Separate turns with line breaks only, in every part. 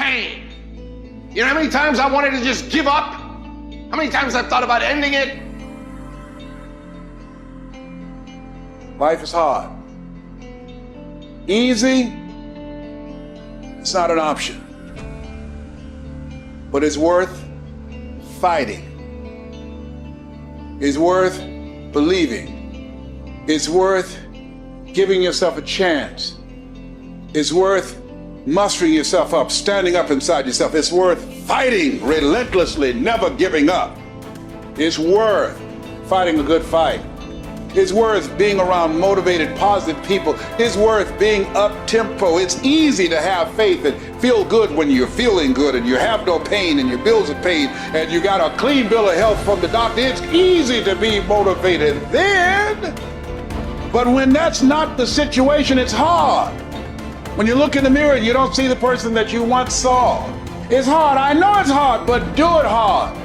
pain. You know how many times I wanted to just give up? How many times I've thought about ending it?
Life is hard. Easy, it's not an option. But it's worth fighting. It's worth believing. It's worth giving yourself a chance. It's worth mustering yourself up, standing up inside yourself. It's worth fighting relentlessly, never giving up. It's worth fighting a good fight. It's worth being around motivated, positive people. It's worth being up-tempo. It's easy to have faith and feel good when you're feeling good and you have no pain and your bills are paid and you got a clean bill of health from the doctor. It's easy to be motivated then. But when that's not the situation, it's hard. When you look in the mirror and you don't see the person that you once saw. It's hard. I know it's hard, but do it hard.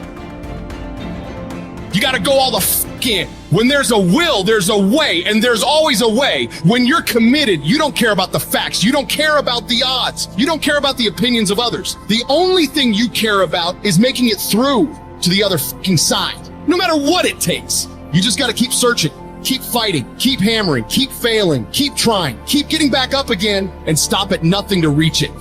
You got to go all the f in. When there's a will, there's a way, and there's always a way. When you're committed, you don't care about the facts. You don't care about the odds. You don't care about the opinions of others. The only thing you care about is making it through to the other f***ing side. No matter what it takes. You just got to keep searching, keep fighting, keep hammering, keep failing, keep trying, keep getting back up again, and stop at nothing to reach it.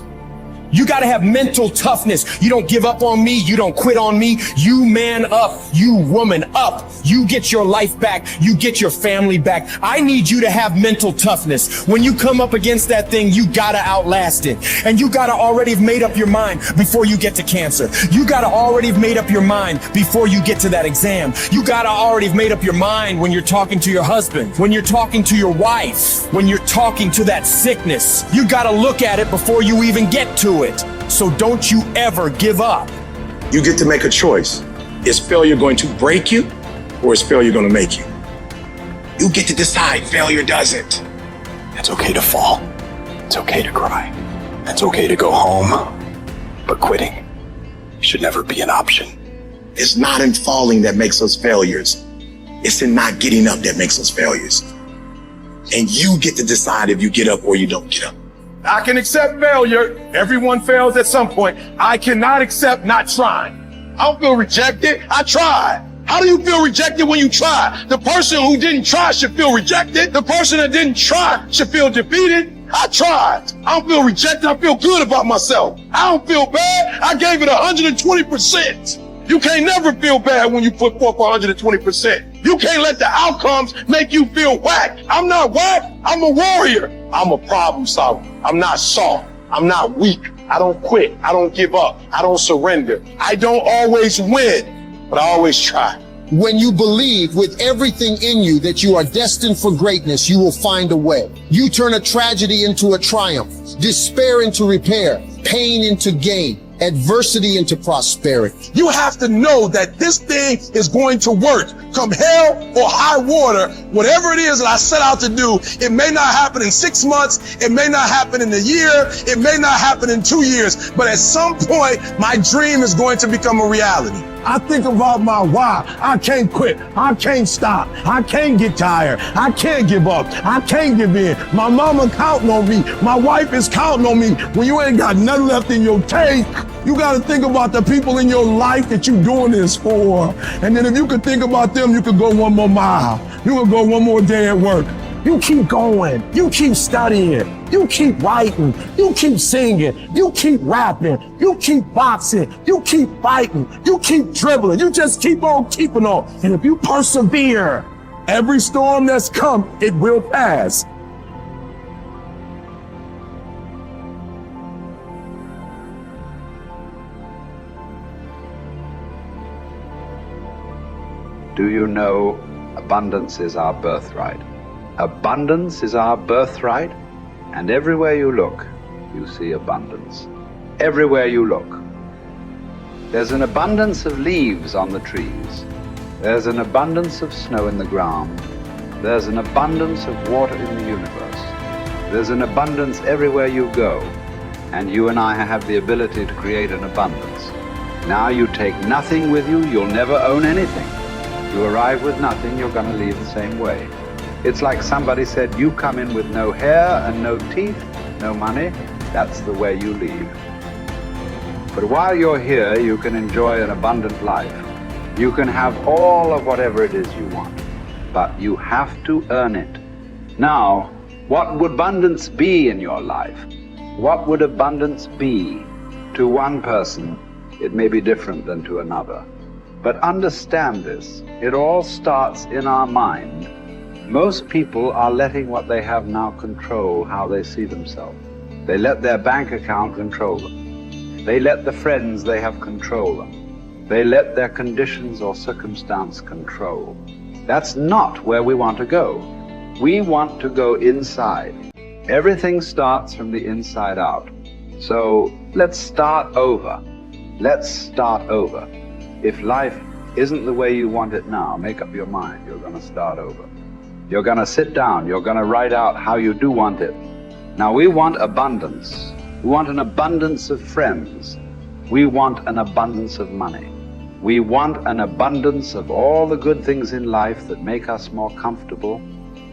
You gotta have mental toughness. You don't give up on me. You don't quit on me. You man up. You woman up. You get your life back. You get your family back. I need you to have mental toughness. When you come up against that thing, you gotta outlast it. And you gotta already have made up your mind before you get to cancer. You gotta already have made up your mind before you get to that exam. You gotta already have made up your mind when you're talking to your husband, when you're talking to your wife, when you're talking to that sickness. You gotta look at it before you even get to it. So don't you ever give up.
You get to make a choice. Is failure going to break you or is failure going to make you? You get to decide. Failure doesn't. It's okay to fall. It's okay to cry. It's okay to go home. But quitting should never be an option. It's not in falling that makes us failures. It's in not getting up that makes us failures. And you get to decide if you get up or you don't get up.
I can accept failure. Everyone fails at some point. I cannot accept not trying. I don't feel rejected. I tried. How do you feel rejected when you try? The person who didn't try should feel rejected. The person that didn't try should feel defeated. I tried. I don't feel rejected. I feel good about myself. I don't feel bad. I gave it 120%. You can't never feel bad when you put forth 120%. You can't let the outcomes make you feel whack. I'm not whack. I'm a warrior. I'm a problem solver. I'm not soft. I'm not weak. I don't quit. I don't give up. I don't surrender. I don't always win, but I always try.
When you believe with everything in you that you are destined for greatness, you will find a way. You turn a tragedy into a triumph, despair into repair, pain into gain, adversity into prosperity.
You have to know that this thing is going to work. Come hell or high water, whatever it is that I set out to do, it may not happen in 6 months, it may not happen in a year, it may not happen in 2 years, but at some point, my dream is going to become a reality.
I think about my why. I can't quit. I can't stop. I can't get tired. I can't give up. I can't give in. My mama counting on me. My wife is counting on me. When you ain't got nothing left in your tank, you got to think about the people in your life that you're doing this for. And then if you could think about them, you could go one more mile. You could go one more day at work. You keep going. You keep studying. You keep writing. You keep singing. You keep rapping. You keep boxing. You keep fighting. You keep dribbling. You just keep on keeping on. And if you persevere, every storm that's come, it will pass.
Do you know abundance is our birthright? Abundance is our birthright, and everywhere you look, you see abundance. Everywhere you look. There's an abundance of leaves on the trees. There's an abundance of snow in the ground. There's an abundance of water in the universe. There's an abundance everywhere you go, and you and I have the ability to create an abundance. Now you take nothing with you, you'll never own anything. You arrive with nothing, you're going to leave the same way. It's like somebody said, you come in with no hair and no teeth, no money, that's the way you leave. But while you're here, you can enjoy an abundant life. You can have all of whatever it is you want, but you have to earn it. Now, what would abundance be in your life? What would abundance be? To one person, it may be different than to another. But understand this, it all starts in our mind. Most people are letting what they have now control how they see themselves. They let their bank account control them. They let the friends they have control them. They let their conditions or circumstance control. That's not where we want to go. We want to go inside. Everything starts from the inside out. So let's start over. Let's start over. If life isn't the way you want it now, make up your mind. You're going to start over. You're going to sit down. You're going to write out how you do want it. Now, we want abundance. We want an abundance of friends. We want an abundance of money. We want an abundance of all the good things in life that make us more comfortable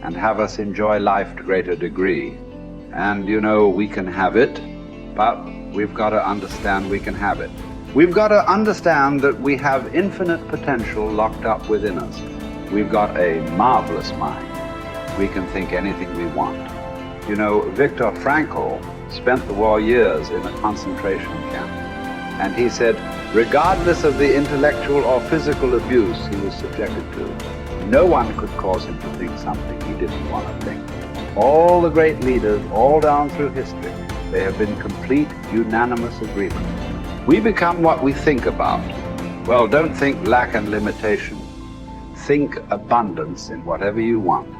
and have us enjoy life to a greater degree. And you know, we can have it, but we've got to understand we can have it. We've got to understand that we have infinite potential locked up within us. We've got a marvelous mind. We can think anything we want. You know, Viktor Frankl spent the war years in a concentration camp. And he said, regardless of the intellectual or physical abuse he was subjected to, no one could cause him to think something he didn't want to think. All the great leaders, all down through history, they have been complete, unanimous agreement. We become what we think about. Well, don't think lack and limitation. Think abundance in whatever you want.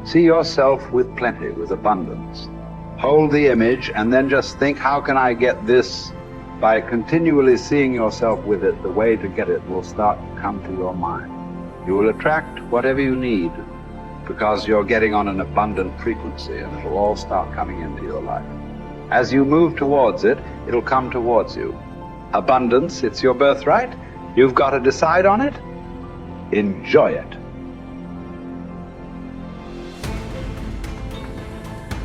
See yourself with plenty, with abundance. Hold the image and then just think, how can I get this? By continually seeing yourself with it, the way to get it will start to come to your mind. You will attract whatever you need because you're getting on an abundant frequency, and it'll all start coming into your life. As you move towards it, it'll come towards you. Abundance, it's your birthright. You've got to decide on it. Enjoy it.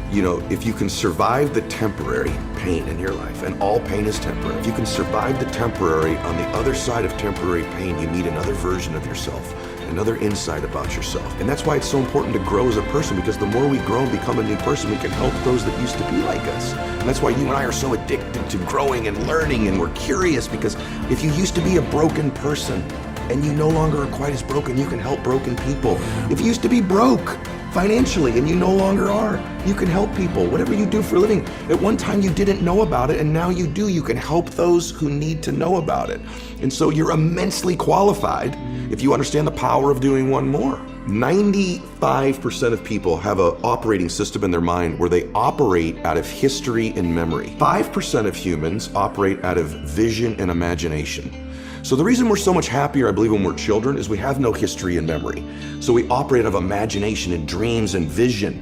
You know, if you can survive the temporary pain in your life, and all pain is temporary, if you can survive the temporary, on the other side of temporary pain, you meet another version of yourself, another insight about yourself. And that's why it's so important to grow as a person, because the more we grow and become a new person, we can help those that used to be like us. And that's why you and I are so addicted to growing and learning, and we're curious, because if you used to be a broken person and you no longer are quite as broken, you can help broken people. If you used to be broke financially and you no longer are, you can help people. Whatever you do for a living, at one time you didn't know about it and now you do. You can help those who need to know about it. And so you're immensely qualified if you understand the power of doing one more. 95% of people have an operating system in their mind where they operate out of history and memory. 5% of humans operate out of vision and imagination. So the reason we're so much happier, I believe, when we're children is we have no history and memory. So we operate out of imagination and dreams and vision.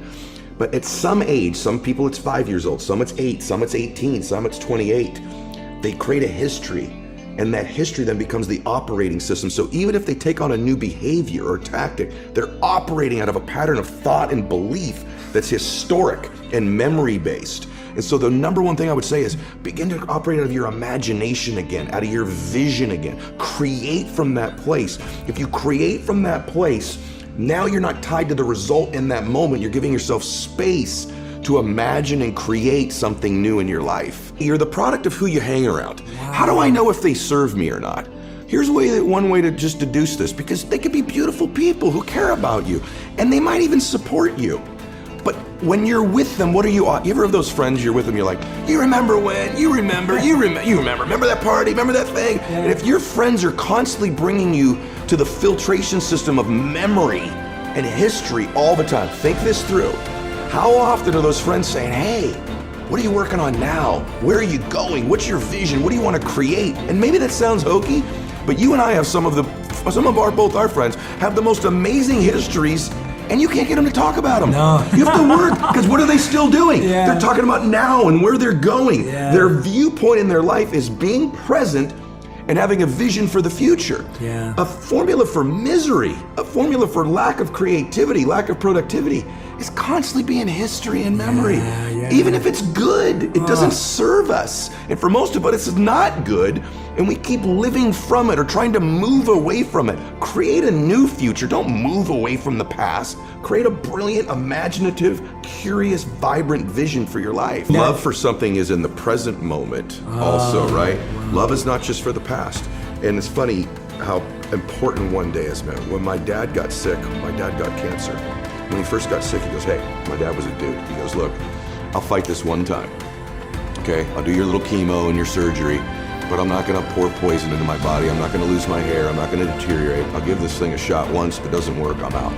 But at some age, some people it's 5 years old, some it's 8, some it's 18, some it's 28, they create a history, and that history then becomes the operating system. So even if they take on a new behavior or tactic, they're operating out of a pattern of thought and belief that's historic and memory-based. And so the number one thing I would say is begin to operate out of your imagination again, out of your vision again. Create from that place. If you create from that place, now you're not tied to the result in that moment. You're giving yourself space to imagine and create something new in your life. You're the product of who you hang around. Wow. How do I know if they serve me or not? Here's one way to just deduce this, because they could be beautiful people who care about you, and they might even support you. But when you're with them, what are you ever have those friends you're with them, you're like, you remember when, you remember that party, remember that thing? Yeah. And if your friends are constantly bringing you to the filtration system of memory and history all the time, think this through. How often are those friends saying, hey, what are you working on now? Where are you going? What's your vision? What do you want to create? And maybe that sounds hokey, but you and I have both our friends have the most amazing histories, and you can't get them to talk about them. No. You have to work, because what are they still doing? Yeah. They're talking about now and where they're going. Yeah. Their viewpoint in their life is being present and having a vision for the future. Yeah. A formula for misery, a formula for lack of creativity, lack of productivity, is constantly being history and memory. Even if it's good, it doesn't serve us. And for most of us, it's not good. And we keep living from it or trying to move away from it. Create a new future. Don't move away from the past. Create a brilliant, imaginative, curious, vibrant vision for your life. Love for something is in the present moment also, right? Love is not just for the past. And it's funny how important one day is, man. When my dad got sick, my dad got cancer. When he first got sick, he goes, hey, my dad was a dude. He goes, look, I'll fight this one time. Okay, I'll do your little chemo and your surgery, but I'm not gonna pour poison into my body. I'm not gonna lose my hair. I'm not gonna deteriorate. I'll give this thing a shot once. If it doesn't work, I'm out.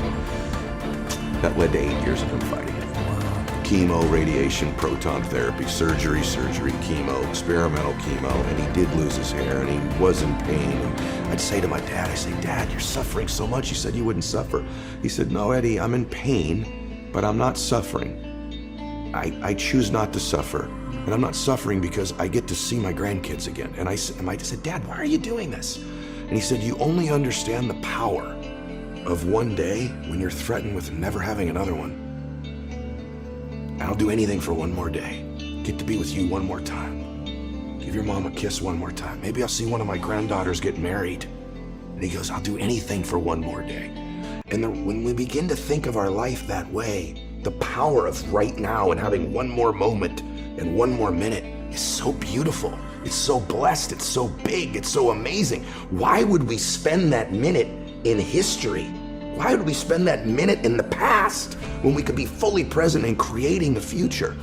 That led to 8 years of him fighting it. Chemo, radiation, proton therapy, surgery, chemo, experimental chemo, and he did lose his hair and he was in pain. And I'd say to my dad, Dad, you're suffering so much. You said you wouldn't suffer. He said, no, Eddie, I'm in pain, but I'm not suffering. I choose not to suffer. And I'm not suffering because I get to see my grandkids again. And I said, Dad, why are you doing this? And he said, you only understand the power of one day when you're threatened with never having another one. I'll do anything for one more day. Get to be with you one more time. Give your mom a kiss one more time. Maybe I'll see one of my granddaughters get married. And he goes, I'll do anything for one more day. And when we begin to think of our life that way, the power of right now and having one more moment and one more minute is so beautiful. It's so blessed. It's so big. It's so amazing. Why would we spend that minute in history? Why would we spend that minute in the past when we could be fully present and creating the future?